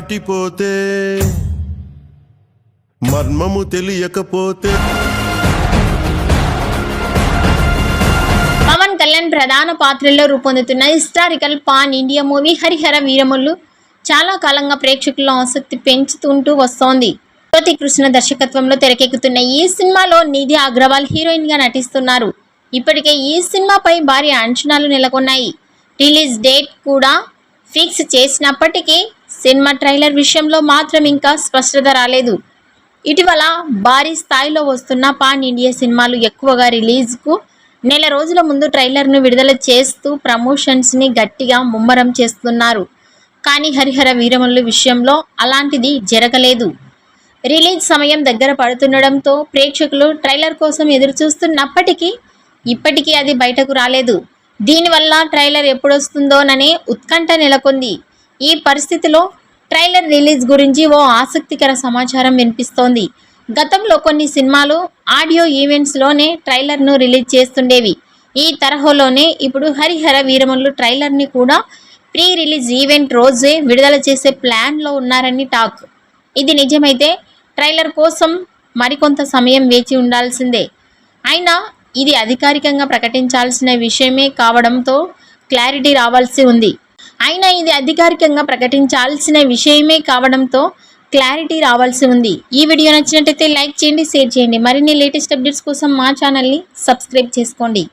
దాటిపోతే మర్మము తెలియకపోతే. పవన్ కళ్యాణ్ ప్రధాన పాత్రల్లో రూపొందుతున్న historical pan India movie Harihara Veeramallu చాలా కాలంగా ప్రేక్షకుల్లో ఆసక్తి పెంచుతుంటూ వస్తోంది. జ్యోతి కృష్ణ దర్శకత్వంలో తెరకెక్కుతున్న ఈ సినిమాలో నిధి అగ్రవాల్ హీరోయిన్ గా నటిస్తున్నారు. ఇప్పటికే ఈ సినిమాపై భారీ అంచనాలు నెలకొన్నాయి. రిలీజ్ డేట్ కూడా ఫిక్స్ చేసినప్పటికీ సినిమా ట్రైలర్ విషయంలో మాత్రం ఇంకా స్పష్టత రాలేదు. ఇటీవల భారీ స్థాయిలో వస్తున్న పాన్ ఇండియా సినిమాలు ఎక్కువగా రిలీజ్కు నెల రోజుల ముందు ట్రైలర్ను విడుదల చేస్తూ ప్రమోషన్స్ని గట్టిగా ముమ్మరం చేస్తున్నారు. కానీ హరిహర వీరమల్లు విషయంలో అలాంటిది జరగలేదు. రిలీజ్ సమయం దగ్గర పడుతుండడంతో ప్రేక్షకులు ట్రైలర్ కోసం ఎదురుచూస్తున్నప్పటికీ ఇప్పటికీ అది బయటకు రాలేదు. దీనివల్ల ట్రైలర్ ఎప్పుడొస్తుందోననే ఉత్కంఠ నెలకొంది. ఈ పరిస్థితిలో ట్రైలర్ రిలీజ్ గురించి ఓ ఆసక్తికర సమాచారం వినిపిస్తోంది. గతంలో కొన్ని సినిమాలు ఆడియో ఈవెంట్స్లోనే ట్రైలర్ను రిలీజ్ చేస్తుండేవి. ఈ తరహాలోనే ఇప్పుడు హరిహర వీరమల్లు ట్రైలర్ని కూడా ప్రీ రిలీజ్ ఈవెంట్ రోజే విడుదల చేసే ప్లాన్లో ఉన్నారని టాక్. ఇది నిజమైతే ట్రైలర్ కోసం మరికొంత సమయం వేచి ఉండాల్సిందే. అయినా ఇది అధికారికంగా ప్రకటించాల్సిన విషయమే కావడంతో క్లారిటీ రావాల్సి ఉంది. ఈ వీడియో నచ్చినట్టయితే లైక్ చేయండి, షేర్ చేయండి. మరిన్ని లేటెస్ట్ అప్డేట్స్ కోసం మా ఛానల్ని సబ్స్క్రైబ్ చేసుకోండి.